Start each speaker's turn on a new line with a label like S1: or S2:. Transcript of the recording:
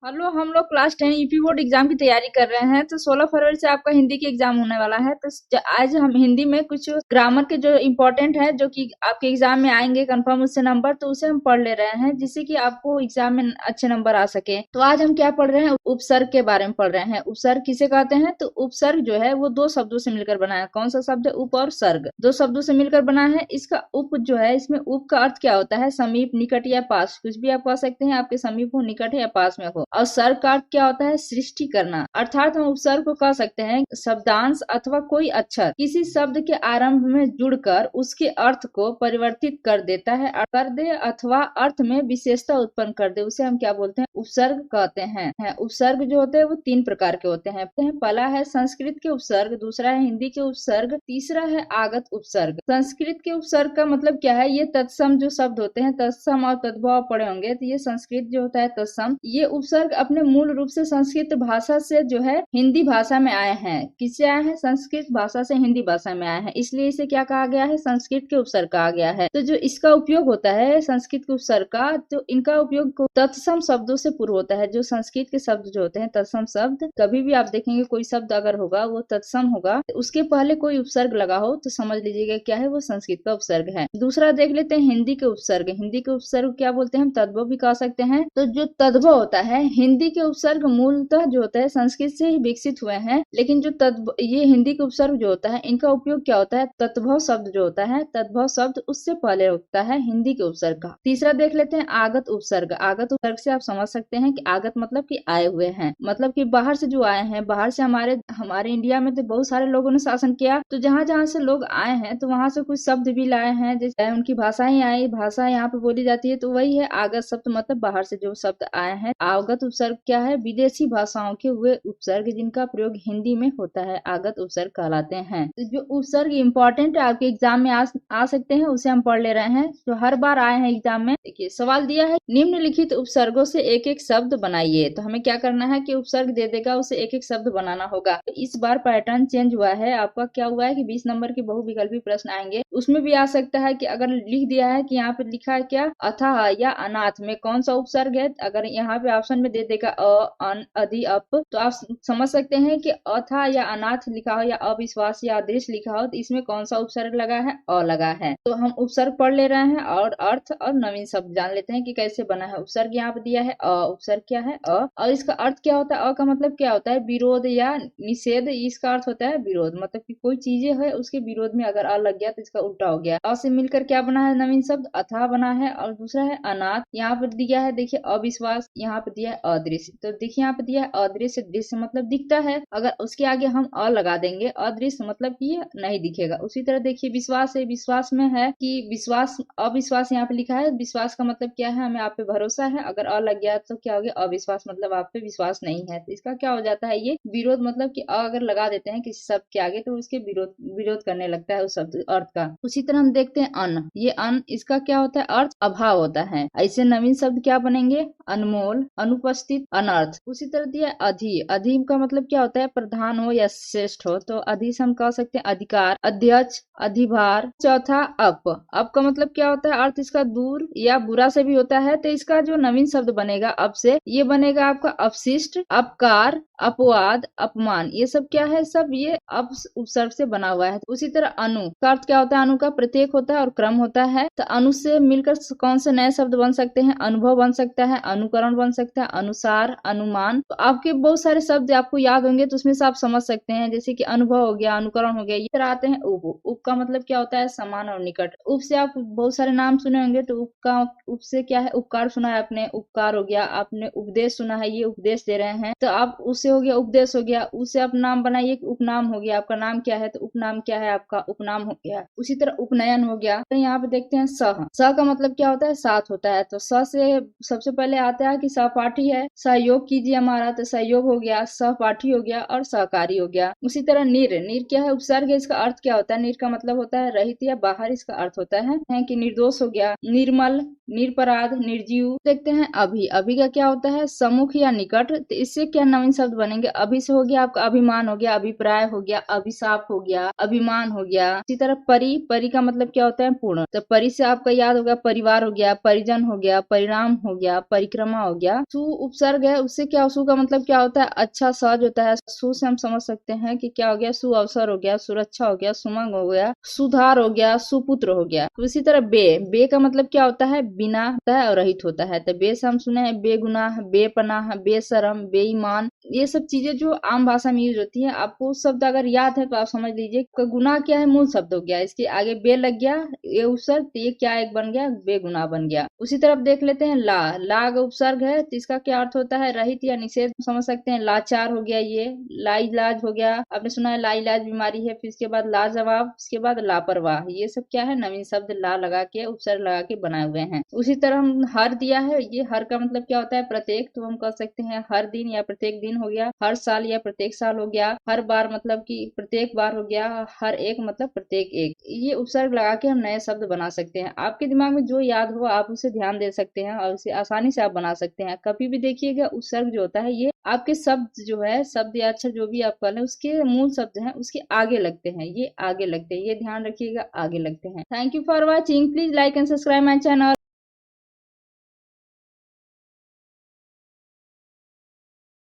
S1: Hello, हम लोग class 10 UP board exam की तैयारी कर रहे हैं। तो 16 फरवरी से आपका हिंदी की एग्जाम होने वाला है। तो आज हम हिंदी में कुछ ग्रामर के जो इम्पोर्टेंट है, जो कि आपके एग्जाम में आएंगे कंफर्म उससे नंबर, तो उसे हम पढ़ ले रहे हैं जिससे कि आपको एग्जाम में अच्छे नंबर आ सके। तो आज हम क्या पढ़ रहे हैं, उपसर्ग के बारे में पढ़ रहे हैं। उपसर्ग किसे कहते हैं? तो उपसर्ग जो है वो दो शब्दों से मिलकर बना है। कौन सा शब्द है? उप और सर्ग, दो शब्दों से मिलकर बना है। इसका उप जो है, इसमें उप का अर्थ क्या होता है? समीप, निकट या पास, कुछ भी आप कह सकते हैं, आपके समीप हो, निकट है या पास में हो। और सर्ग का अर्थ क्या होता है? सृष्टि करना। अर्थात हम उपसर्ग को कह सकते हैं शब्दांश अथवा कोई अक्षर किसी शब्द के आरंभ में जुड़कर उसके अर्थ को परिवर्तित कर देता है, कर दे अथवा अर्थ में विशेषता उत्पन्न कर दे, उसे हम क्या बोलते हैं? उपसर्ग कहते हैं। उपसर्ग जो होते हैं वो तीन प्रकार के होते हैं। पहला है संस्कृत के उपसर्ग, दूसरा है हिंदी के उपसर्ग, तीसरा है आगत उपसर्ग। संस्कृत के उपसर्ग का मतलब क्या है? ये तत्सम जो शब्द होते हैं, तत्सम और तद्भव पढ़े होंगे, तो ये संस्कृत जो होता है तत्सम, ये उपसर्ग अपने मूल रूप से संस्कृत भाषा से जो है हिंदी भाषा में आए हैं। किससे आए हैं? संस्कृत भाषा से हिंदी भाषा में आए हैं, इसलिए इसे क्या कहा गया है? संस्कृत के उपसर्ग कहा गया है। तो जो इसका उपयोग होता है संस्कृत के उपसर्ग का, तो इनका उपयोग तत्सम शब्दों से पूर्व होता है। जो संस्कृत के शब्द जो होते हैं तत्सम शब्द, कभी भी आप देखेंगे कोई शब्द अगर होगा वो तत्सम होगा, तो उसके पहले कोई उपसर्ग लगा हो तो समझ लीजिएगा क्या है, वो संस्कृत का उपसर्ग है। दूसरा देख लेते हैं हिंदी के उपसर्ग। हिंदी के उपसर्ग क्या बोलते हैं? हम तद्भव भी कह सकते हैं। तो जो तद्भव होता है, हिंदी के उपसर्ग मूलतः जो होता है संस्कृत से ही विकसित हुए हैं, लेकिन जो ये हिंदी के उपसर्ग जो होता है, इनका उपयोग क्या होता है? तद्भव शब्द जो होता है, तद्भव शब्द उससे पहले होता है हिंदी के उपसर्ग का। तीसरा देख लेते हैं आगत उपसर्ग। आगत उपसर्ग से आप समझ सकते हैं कि आगत मतलब कि आए हुए हैं, मतलब कि बाहर से जो आए हैं। बाहर से हमारे इंडिया में तो बहुत सारे लोगों ने शासन किया, तो जहाँ जहाँ से लोग आए हैं तो वहां से कुछ शब्द भी लाए हैं, जैसे उनकी भाषा ही आई, भाषा यहाँ पे बोली जाती है, तो वही है आगत शब्द, मतलब बाहर से जो शब्द आए हैं। आगत उपसर्ग क्या है? विदेशी भाषाओं के हुए उपसर्ग जिनका प्रयोग हिंदी में होता है, आगत उपसर्ग कहलाते हैं। तो जो उपसर्ग इम्पोर्टेंट है आपके एग्जाम में आ सकते हैं, उसे हम पढ़ ले रहे हैं, जो हर बार आए हैं एग्जाम में। देखिए सवाल दिया है, निम्नलिखित उपसर्गों से एक एक शब्द बनाइए। तो हमें क्या करना है कि उपसर्ग दे देगा, उसे एक एक शब्द बनाना होगा। तो इस बार पैटर्न चेंज हुआ है। आपका क्या हुआ है कि 20 नंबर के बहुविकल्पी प्रश्न आएंगे, उसमें भी आ सकता है कि अगर लिख दिया है कि यहाँ पे लिखा है क्या, अथाह या अनाथ में कौन सा उपसर्ग है, अगर यहाँ पे ऑप्शन में दे देगा अ, अन, अधि, अप, तो आप समझ सकते हैं कि अथा या अनाथ लिखा हो या अविश्वास या अदृश्य लिखा हो, तो इसमें कौन सा उपसर्ग लगा है? अ लगा है। तो हम उपसर्ग पढ़ ले रहे हैं और अर्थ और नवीन शब्द जान लेते हैं कि कैसे बना है। उपसर्ग यहाँ पे दिया है अ, उपसर्ग क्या है? अ, और इसका अर्थ क्या होता है? अ का मतलब क्या होता है? विरोध या निषेध, इसका अर्थ होता है विरोध, मतलब कि कोई चीजें है उसके विरोध में अगर अ लग गया तो इसका उल्टा हो गया। अ से मिलकर क्या बना है? नवीन शब्द अथाह बना है। और दूसरा है अनाथ, यहाँ पर दिया है देखिए अविश्वास, यहाँ पे दिया है अदृश्य। तो देखिए यहाँ पे दिया है अदृश्य, दृश्य मतलब दिखता है, अगर उसके आगे हम अ लगा देंगे, अदृश्य मतलब कि ये नहीं दिखेगा। उसी तरह देखिए विश्वास है, विश्वास में है कि विश्वास, अविश्वास यहाँ पे लिखा है, विश्वास का मतलब क्या है? हमें आप पे भरोसा है, अगर अ लग गया तो क्या हो गया? अविश्वास, मतलब आप पे विश्वास नहीं है। तो इसका क्या हो जाता है? ये विरोध, मतलब कि अ अगर लगा देते हैं किसी शब्द के आगे तो उसके विरोध करने लगता है उस शब्द अर्थ का। उसी तरह हम देखते हैं अन, ये अन, इसका क्या होता है? अर्थ अभाव होता है। ऐसे नवीन शब्द क्या बनेंगे? अनमोल, अनुपस्थित, अनर्थ। उसी तरह दिया अधि। अधि का मतलब क्या होता है? प्रधान हो या श्रेष्ठ हो, तो अधि से हम कह सकते हैं अधिकार, अध्यक्ष, अधिभार। चौथा अप। अप का मतलब क्या होता है? अर्थ इसका दूर या बुरा से भी होता है, तो इसका जो नवीन शब्द बनेगा अप से, ये बनेगा आपका अपशिष्ट, अपकार, अपवाद, अपमान। ये सब क्या है? सब ये अप उपसर्ग से बना हुआ है। उसी तरह अनु का अर्थ क्या होता है? अनु का प्रत्येक होता है और क्रम होता है। तो अनु से मिलकर कौन से नए शब्द बन सकते हैं? अनुभव बन सकता है, अनुकरण बन सकता है, अनुसार, अनुमान। तो आपके बहुत सारे शब्द आपको याद होंगे, तो उसमें से आप समझ सकते हैं, जैसे कि अनुभव हो गया, अनुकरण हो गया। ये तरह आते हैं उप। उप का मतलब क्या होता है? समान और निकट। उप से आप बहुत सारे नाम सुने होंगे, तो उप से क्या है? उपकार सुना है आपने, उपकार हो गया। आपने उपदेश सुना है, ये उपदेश दे रहे हैं, तो आप उससे हो गया उपदेश हो गया। उससे आप नाम बनाइए, उपनाम हो गया। आपका नाम क्या है? तो उपनाम क्या है आपका? उपनाम हो गया। उसी तरह उपनयन हो गया। तो यहाँ पे देखते हैं सह। सह का मतलब क्या होता है? साथ होता है। तो स से सबसे पहले आता है कि सहपाठी है, सहयोग कीजिए हमारा, तो सहयोग हो गया, सहपाठी हो गया और सहकारी हो गया। उसी तरह निर। निर क्या है? उपसर्ग है, इसका अर्थ क्या होता है? निर का मतलब होता है रहित या बाहर, इसका अर्थ होता है कि निर्दोष हो गया, निर्मल, निरपराध, निर्जीव। देखते हैं अभि। अभि का क्या होता है? सम्मुख या निकट। तो इससे क्या नवीन शब्द बनेंगे? अभि से हो गया आपका अभिमान हो गया, अभिप्राय हो गया, अभिशाप हो गया, अभिमान हो गया। इसी तरह परि। परि का मतलब क्या होता है? पूर्ण। तो परि से आपका याद हो गया परिवार हो गया, परिजन हो गया, परिणाम हो गया, परिक्रमा हो गया। सु उपसर्ग है, उससे क्या, सु का मतलब क्या होता है, अच्छा, सहज होता है। सु से हम समझ सकते हैं कि क्या हो गया, सु अवसर हो गया, सुरक्षा हो गया, सुमंग हो गया, सुधार हो गया, सुपुत्र हो गया। तो इसी तरह बे, बे का मतलब क्या होता है, बिना होता है और रहित होता है। तो बे से हम सुने हैं बेगुनाह, बेपनाह, बेशरम, बेईमान, ये सब चीजें जो आम भाषा में यूज होती है। आपको शब्द अगर याद है तो आप समझ लीजिए गुनाह क्या है, मूल शब्द हो गया, इसके आगे बे लग गया, ये उपसर्ग, तो ये क्या एक बन गया, बेगुनाह बन गया। उसी तरफ देख लेते हैं ला, ला का उपसर्ग है, तो इसका क्या अर्थ होता है, रहित या निषेध समझ सकते हैं। लाचार हो गया, ये लाइलाज हो गया, आपने सुना है लाइलाज बीमारी है। फिर इसके बाद लाजवाब, इसके बाद लापरवाह, ये सब क्या है, नवीन शब्द ला लगा के, उपसर्ग लगा के बनाए हुए हैं। उसी तरह हम हर दिया है, ये हर का मतलब क्या होता है, प्रत्येक, तो हम कह सकते हैं हर दिन या प्रत्येक दिन हो गया, हर साल या प्रत्येक साल हो गया, हर बार मतलब कि प्रत्येक बार हो गया, हर एक मतलब प्रत्येक एक। ये उपसर्ग लगा के हम नए शब्द बना सकते हैं। आपके दिमाग में जो याद हो आप उसे ध्यान दे सकते हैं और उसे आसानी से आप बना सकते हैं। कभी भी देखिएगा उपसर्ग जो होता है ये आपके शब्द जो है, शब्द या अक्षर जो भी आप कह लें, उसके मूल शब्द हैं उसके आगे लगते हैं, ये आगे लगते हैं, ये ध्यान रखिएगा, आगे लगते हैं। Thank you for watching, please like and subscribe my channel.